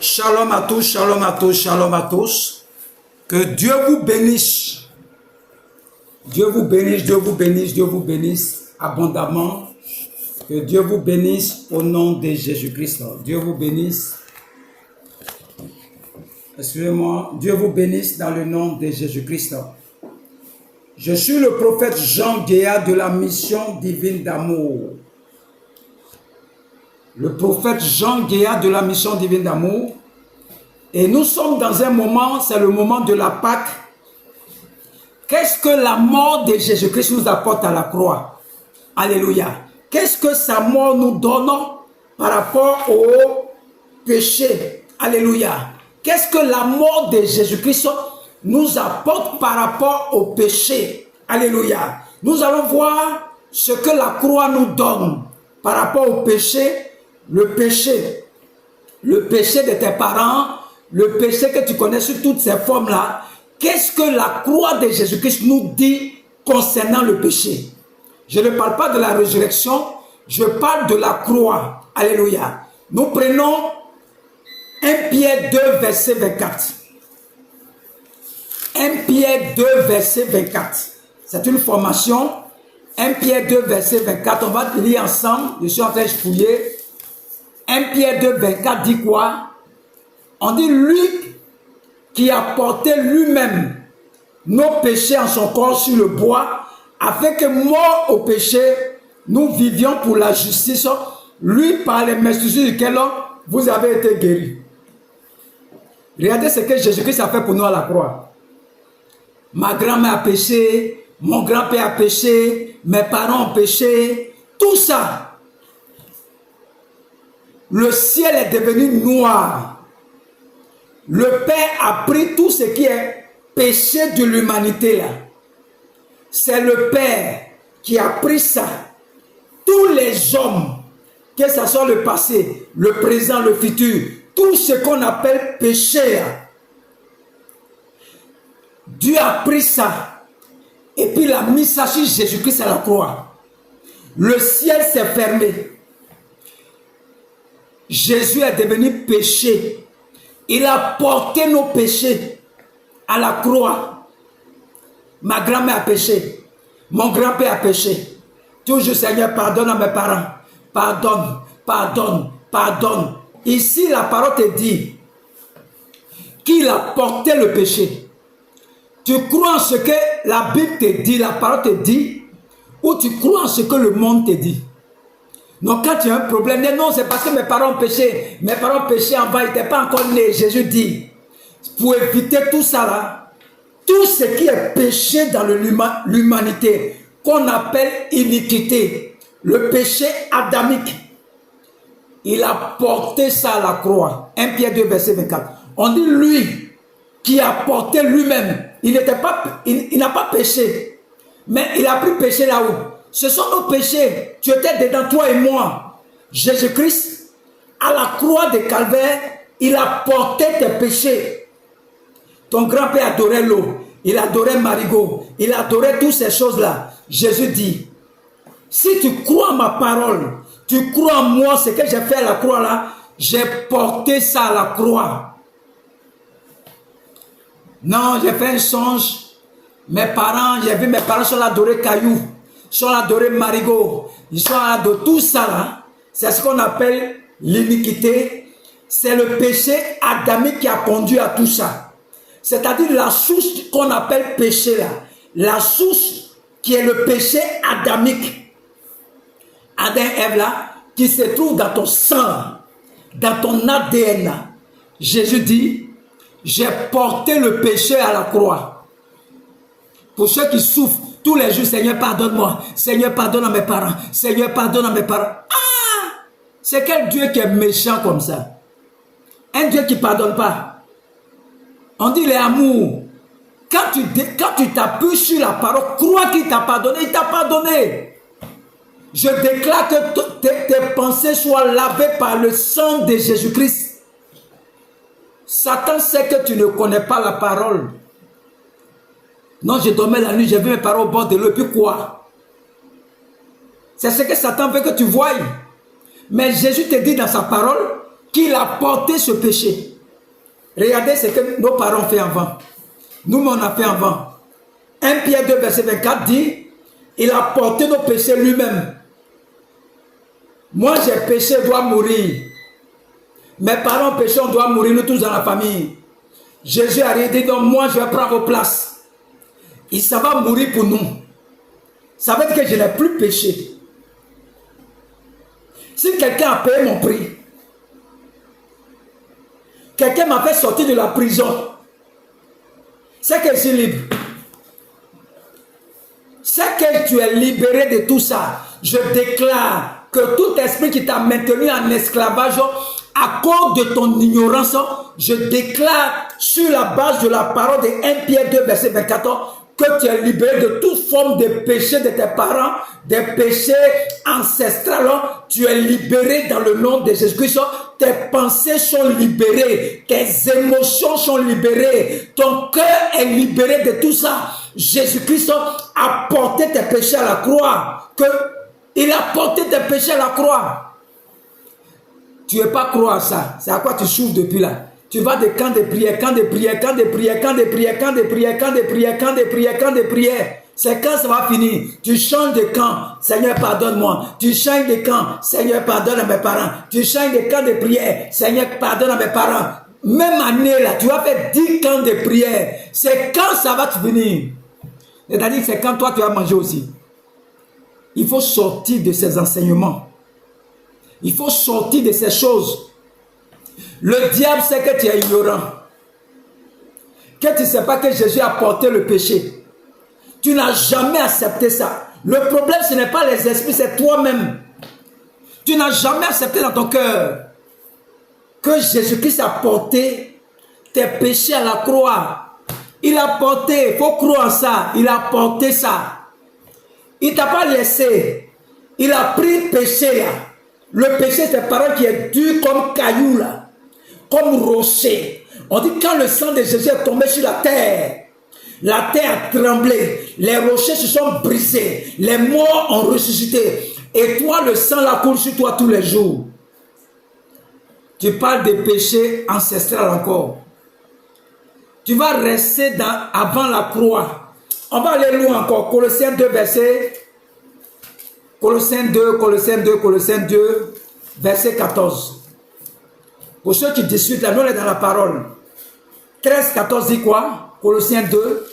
Shalom à tous, shalom à tous, shalom à tous. Que Dieu vous bénisse. Dieu vous bénisse, Dieu vous bénisse, Dieu vous bénisse abondamment. Que Dieu vous bénisse au nom de Jésus-Christ. Dieu vous bénisse. Excusez-moi. Dieu vous bénisse dans le nom de Jésus-Christ. Je suis le prophète Jean Guéa de la mission divine d'amour. Le prophète Jean Guéa de la mission divine d'amour. Et nous sommes dans un moment, c'est le moment de la Pâque. Qu'est-ce que la mort de Jésus-Christ nous apporte à la croix? Alléluia. Qu'est-ce que sa mort nous donne par rapport au péché? Alléluia. Qu'est-ce que la mort de Jésus-Christ nous apporte par rapport au péché? Alléluia. Nous allons voir ce que la croix nous donne par rapport au péché. Le péché de tes parents, le péché que tu connais sous toutes ces formes-là. Qu'est-ce que la croix de Jésus-Christ nous dit concernant le péché? Je ne parle pas de la résurrection, je parle de la croix. Alléluia. Nous prenons 1 Pierre 2, verset 24. 1 Pierre 2, verset 24. C'est une formation. 1 Pierre 2, verset 24. On va lire ensemble. Je suis en train de fouiller. 1 Pierre 2, 24 dit quoi? On dit lui qui a porté lui-même nos péchés en son corps sur le bois, afin que mort au péché, nous vivions pour la justice, lui par les meurtrissures duquel vous avez été guéris. Regardez ce que Jésus-Christ a fait pour nous à la croix. Ma grand-mère a péché, mon grand-père a péché, mes parents ont péché, tout ça. Le ciel est devenu noir. Le Père a pris tout ce qui est péché de l'humanité là. C'est le Père qui a pris ça. Tous les hommes, que ce soit le passé, le présent, le futur, tout ce qu'on appelle péché là, Dieu a pris ça et puis il a mis ça sur Jésus-Christ à la croix. Le ciel s'est fermé. Jésus est devenu péché. Il a porté nos péchés à la croix. Ma grand-mère a péché. Mon grand-père a péché. Toujours, Seigneur, pardonne à mes parents. Pardonne, pardonne, pardonne. Ici, la parole te dit qu'il a porté le péché. Tu crois en ce que la Bible te dit, la parole te dit, ou tu crois en ce que le monde te dit? Donc quand tu as un problème, non, c'est parce que mes parents ont péché. Mes parents ont péché en bas, ils n'étaient pas encore nés. Jésus dit, pour éviter tout ça là, tout ce qui est péché dans l'humanité, qu'on appelle iniquité, le péché adamique, il a porté ça à la croix. 1 Pierre 2, verset 24. On dit lui qui a porté lui-même, il n'a pas péché, mais il a pris péché là-haut. Ce sont nos péchés. Tu étais dedans, toi et moi. Jésus-Christ, à la croix de Calvaire, il a porté tes péchés. Ton grand-père adorait l'eau. Il adorait Marigot. Il adorait toutes ces choses-là. Jésus dit, si tu crois à ma parole, tu crois en moi, ce que j'ai fait à la croix là, j'ai porté ça à la croix. Non, j'ai fait un songe. Mes parents, j'ai vu mes parents sont adorés cailloux. Ils sont adorés Marigot, ils sont adorés tout ça là. C'est ce qu'on appelle l'iniquité. C'est le péché adamique qui a conduit à tout ça. C'est-à-dire la source qu'on appelle péché là. La source qui est le péché adamique. Adam et Ève là, qui se trouve dans ton sang, dans ton ADN là. Jésus dit, j'ai porté le péché à la croix. Pour ceux qui souffrent, tous les jours, Seigneur, pardonne-moi. Seigneur, pardonne à mes parents. Seigneur, pardonne à mes parents. Ah! C'est quel Dieu qui est méchant comme ça? Un Dieu qui ne pardonne pas. On dit les amours. Quand tu t'appuies sur la parole, crois qu'il t'a pardonné, il t'a pardonné. Je déclare que tes pensées soient lavées par le sang de Jésus-Christ. Satan sait que tu ne connais pas la parole. Non, je dormais la nuit, j'ai vu mes parents au bord de l'eau, et puis quoi? C'est ce que Satan veut que tu voies. Mais Jésus te dit dans sa parole qu'il a porté ce péché. Regardez ce que nos parents ont fait avant. Nous, on a fait avant. 1 Pierre 2, verset 24 dit, il a porté nos péchés lui-même. Moi, j'ai péché, je dois mourir. Mes parents ont péché, on doit mourir, nous tous dans la famille. Jésus a dit, donc moi, je vais prendre vos places. Il s'en va mourir pour nous. Ça veut dire que je n'ai plus péché. Si quelqu'un a payé mon prix, quelqu'un m'a fait sortir de la prison, c'est que je suis libre. C'est que tu es libéré de tout ça. Je déclare que tout esprit qui t'a maintenu en esclavage à cause de ton ignorance, je déclare sur la base de la parole de 1 Pierre 2, verset 24, que tu es libéré de toute forme de péché de tes parents, des péchés ancestrales. Tu es libéré dans le nom de Jésus-Christ. Tes pensées sont libérées, tes émotions sont libérées, ton cœur est libéré de tout ça. Jésus-Christ a porté tes péchés à la croix. Il a porté tes péchés à la croix. Tu ne veux pas croire à ça. C'est à quoi tu souffres depuis là. Tu vas de camp de prière, camp de prière, camp de prière, camp de prière, camp de prière, camp de prière, camp de prière, camp de prière. C'est quand ça va finir. Tu changes de camp, Seigneur pardonne-moi. Tu changes de camp, Seigneur pardonne à mes parents. Tu changes de camp de prière, Seigneur pardonne à mes parents. Même année là, tu vas faire 10 camps de prière. C'est quand ça va te finir. C'est-à-dire c'est quand toi tu vas manger aussi. Il faut sortir de ces enseignements. Il faut sortir de ces choses. Le diable sait que tu es ignorant. Que tu ne sais pas que Jésus a porté le péché. Tu n'as jamais accepté ça. Le problème, ce n'est pas les esprits, c'est toi-même. Tu n'as jamais accepté dans ton cœur que Jésus-Christ a porté tes péchés à la croix. Il a porté, il faut croire en ça, il a porté ça. Il ne t'a pas laissé. Il a pris le péché là. Le péché, c'est parole qui est dur comme caillou là. Comme rocher. On dit quand le sang de Jésus est tombé sur la terre a tremblé, les rochers se sont brisés, les morts ont ressuscité. Et toi, le sang la coule sur toi tous les jours. Tu parles de péché ancestral encore. Tu vas rester avant la croix. On va aller loin encore. Colossiens 2, verset. Colossiens 2, verset 14. Pour ceux qui discutent, là, nous on est dans la parole. 13, 14 dit quoi? Colossiens 2.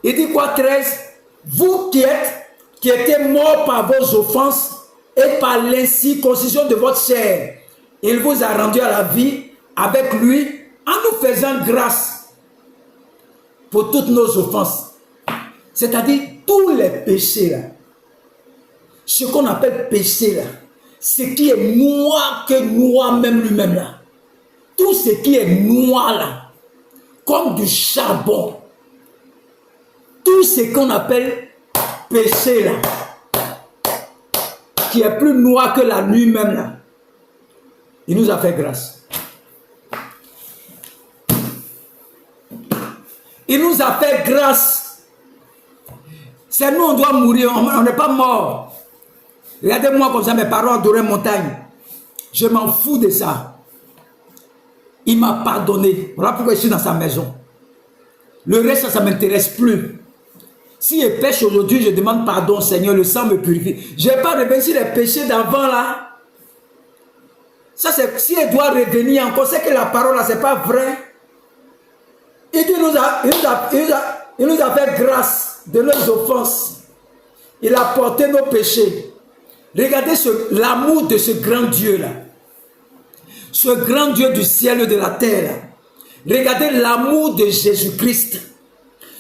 Il dit quoi 13? Vous qui étiez morts par vos offenses et par l'incirconcision de votre chair, il vous a rendu à la vie avec lui en nous faisant grâce pour toutes nos offenses. C'est-à-dire tous les péchés là. Ce qu'on appelle péché là. Ce qui est noir que noir même lui-même là. Tout ce qui est noir là. Comme du charbon. Tout ce qu'on appelle péché là. Qui est plus noir que la nuit même là. Il nous a fait grâce. Il nous a fait grâce. C'est nous on doit mourir. On n'est pas mort. Regardez-moi comme ça, mes parents adoraient montagne. Je m'en fous de ça. Il m'a pardonné. Voilà pourquoi je suis dans sa maison. Le reste, ça ne m'intéresse plus. Si je pêche aujourd'hui, je demande pardon, Seigneur, le sang me purifie. Je n'ai pas revenu sur les péchés d'avant là. Ça, c'est si elle doit revenir encore, c'est que la parole là, ce n'est pas vrai. Et Dieu nous a fait grâce de nos offenses. Il a porté nos péchés. Regardez l'amour de ce grand Dieu là. Ce grand Dieu du ciel et de la terre là. Regardez l'amour de Jésus-Christ.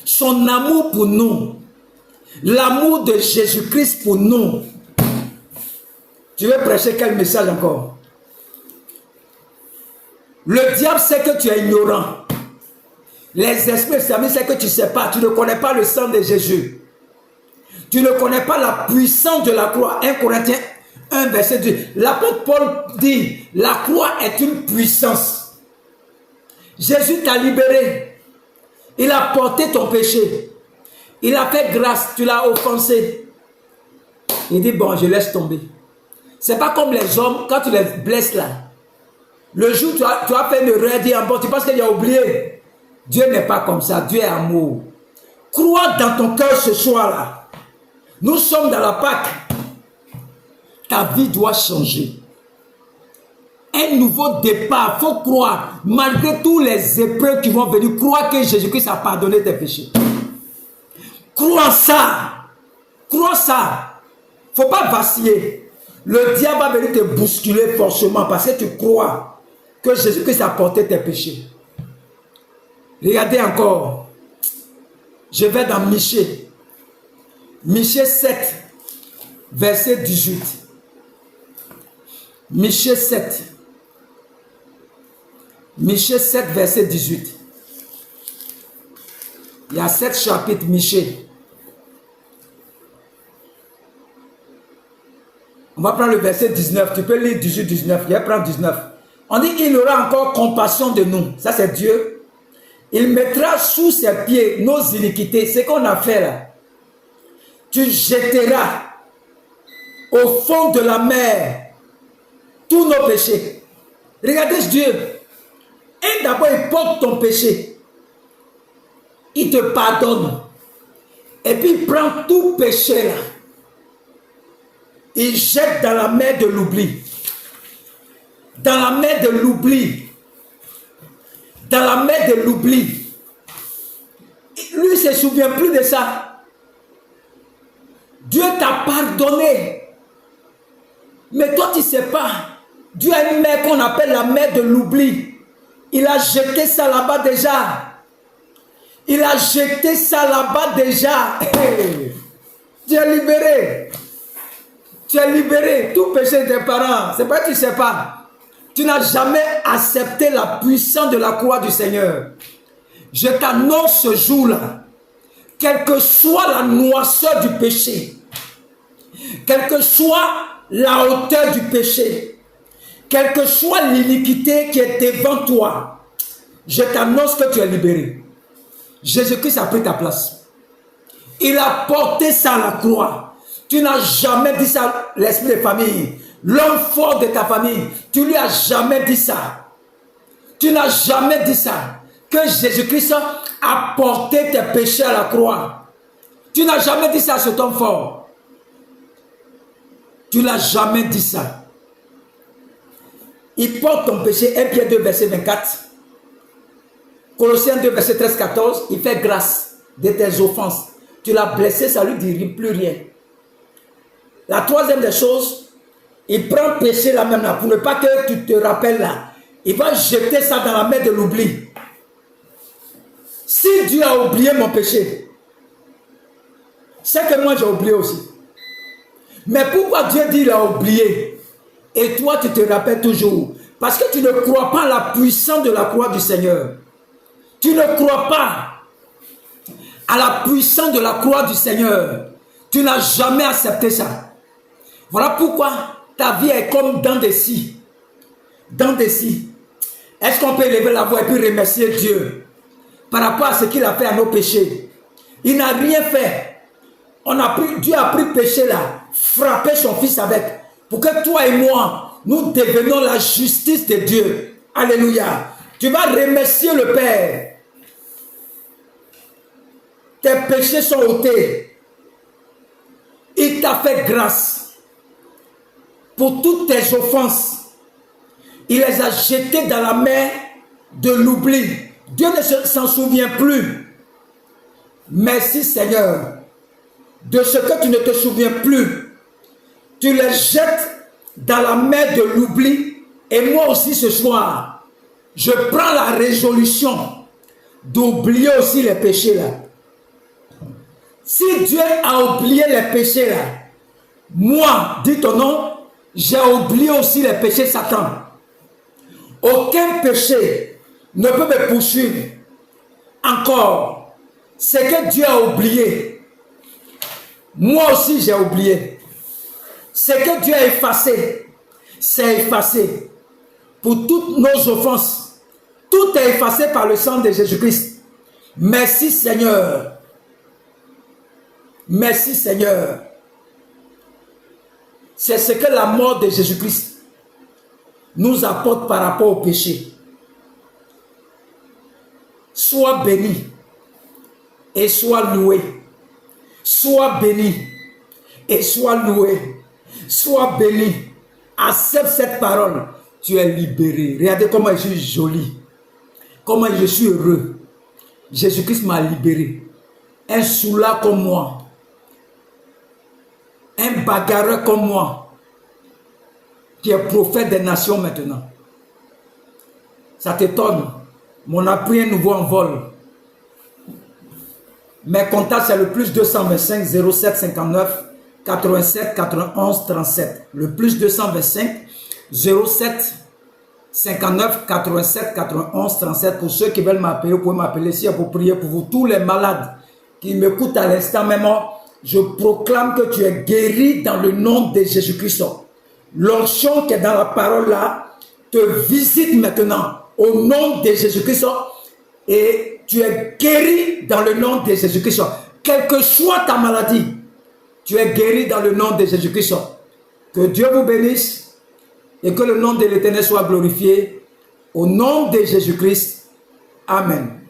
Son amour pour nous. L'amour de Jésus-Christ pour nous. Tu veux prêcher quel message encore? Le diable sait que tu es ignorant. Les esprits savent que tu ne sais pas. Tu ne connais pas le sang de Jésus. Tu ne connais pas la puissance de la croix. 1 Corinthiens 1, verset 2. L'apôtre Paul dit, la croix est une puissance. Jésus t'a libéré. Il a porté ton péché. Il a fait grâce. Tu l'as offensé. Il dit, bon, je laisse tomber. C'est pas comme les hommes, quand tu les blesses là. Le jour où tu as fait une erreur, dire bon, tu penses qu'il a oublié. Dieu n'est pas comme ça, Dieu est amour. Crois dans ton cœur ce soir-là. Nous sommes dans la Pâque. Ta vie doit changer. Un nouveau départ, il faut croire, malgré tous les épreuves qui vont venir, crois que Jésus-Christ a pardonné tes péchés. Crois ça. Crois ça. Il ne faut pas vaciller. Le diable va venir te bousculer forcément parce que tu crois que Jésus-Christ a porté tes péchés. Regardez encore. Je vais dans Michée. Michée 7, verset 18. Michée 7. Michée 7, verset 18. Il y a 7 chapitres, Michée. On va prendre le verset 19. Tu peux lire 18, 19. Je vais prendre 19. On dit, il aura encore compassion de nous. Ça, c'est Dieu. Il mettra sous ses pieds nos iniquités. Ce qu'on a fait là. Tu jetteras au fond de la mer tous nos péchés. Regardez Dieu. Et d'abord, il porte ton péché. Il te pardonne. Et puis, il prend tout péché là. Il jette dans la mer de l'oubli. Dans la mer de l'oubli. Dans la mer de l'oubli. Lui, il ne se souvient plus de ça. Dieu t'a pardonné. Mais toi, tu ne sais pas. Dieu a une mer qu'on appelle la mer de l'oubli. Il a jeté ça là-bas déjà. Il a jeté ça là-bas déjà. Hey, tu es libéré. Tu es libéré. Tout péché de tes parents. C'est pas que tu ne sais pas. Tu n'as jamais accepté la puissance de la croix du Seigneur. Je t'annonce ce jour-là. Quelle que soit la noirceur du péché. Quelle que soit la hauteur du péché. Quelle que soit l'iniquité qui est devant toi. Je t'annonce que tu es libéré. Jésus-Christ a pris ta place. Il a porté ça à la croix. Tu n'as jamais dit ça à l'esprit de famille. L'homme fort de ta famille, tu lui as jamais dit ça. Tu n'as jamais dit ça. Que Jésus-Christ a porté tes péchés à la croix. Tu n'as jamais dit ça à cet homme fort. Tu n'as jamais dit ça. Il porte ton péché. 1 Pierre 2, verset 24. Colossiens 2, verset 13-14. Il fait grâce de tes offenses. Tu l'as blessé, ça ne lui dit plus rien. La troisième des choses, il prend le péché là même là, pour ne pas que tu te rappelles là. Il va jeter ça dans la mer de l'oubli. Si Dieu a oublié mon péché, c'est que moi j'ai oublié aussi. Mais pourquoi Dieu dit qu'il a oublié? Et toi tu te rappelles toujours. Parce que tu ne crois pas à la puissance de la croix du Seigneur. Tu ne crois pas à la puissance de la croix du Seigneur. Tu n'as jamais accepté ça. Voilà pourquoi ta vie est comme dans des scies. Dans des scies. Est-ce qu'on peut élever la voix et puis remercier Dieu par rapport à ce qu'il a fait à nos péchés? Il n'a rien fait. Dieu a pris le péché là, frappé son fils avec, pour que toi et moi, nous devenions la justice de Dieu. Alléluia. Tu vas remercier le Père. Tes péchés sont ôtés. Il t'a fait grâce pour toutes tes offenses. Il les a jetées dans la mer de l'oubli. Dieu ne s'en souvient plus. Merci Seigneur. De ce que tu ne te souviens plus, tu les jettes dans la mer de l'oubli. Et moi aussi ce soir, je prends la résolution d'oublier aussi les péchés là. Si Dieu a oublié les péchés là, moi, dis ton nom, j'ai oublié aussi les péchés de Satan. Aucun péché ne peut me poursuivre. Encore, ce que Dieu a oublié, moi aussi j'ai oublié. Ce que Dieu a effacé, c'est effacé. Pour toutes nos offenses, tout est effacé par le sang de Jésus-Christ. Merci Seigneur. Merci Seigneur. C'est ce que la mort de Jésus-Christ nous apporte par rapport au péché. Sois béni et sois loué. Sois béni et sois loué. Sois béni. Accepte cette parole. Tu es libéré. Regardez comment je suis joli. Comment je suis heureux. Jésus-Christ m'a libéré. Un soulard comme moi. Un bagarreur comme moi. Qui est prophète des nations maintenant. Ça t'étonne. Mais on a pris un nouveau envol. Mes contacts, c'est le plus 225 07 59 87 91 37. Le plus 225 07 59 87 91 37. Pour ceux qui veulent m'appeler, vous pouvez m'appeler si pour prier pour vous. Tous les malades qui m'écoutent à l'instant même, je proclame que tu es guéri dans le nom de Jésus-Christ. L'onction qui est dans la parole là te visite maintenant au nom de Jésus-Christ et tu es guéri dans le nom de Jésus-Christ. Quelle que soit ta maladie, tu es guéri dans le nom de Jésus-Christ. Que Dieu vous bénisse et que le nom de l'Éternel soit glorifié au nom de Jésus-Christ. Amen.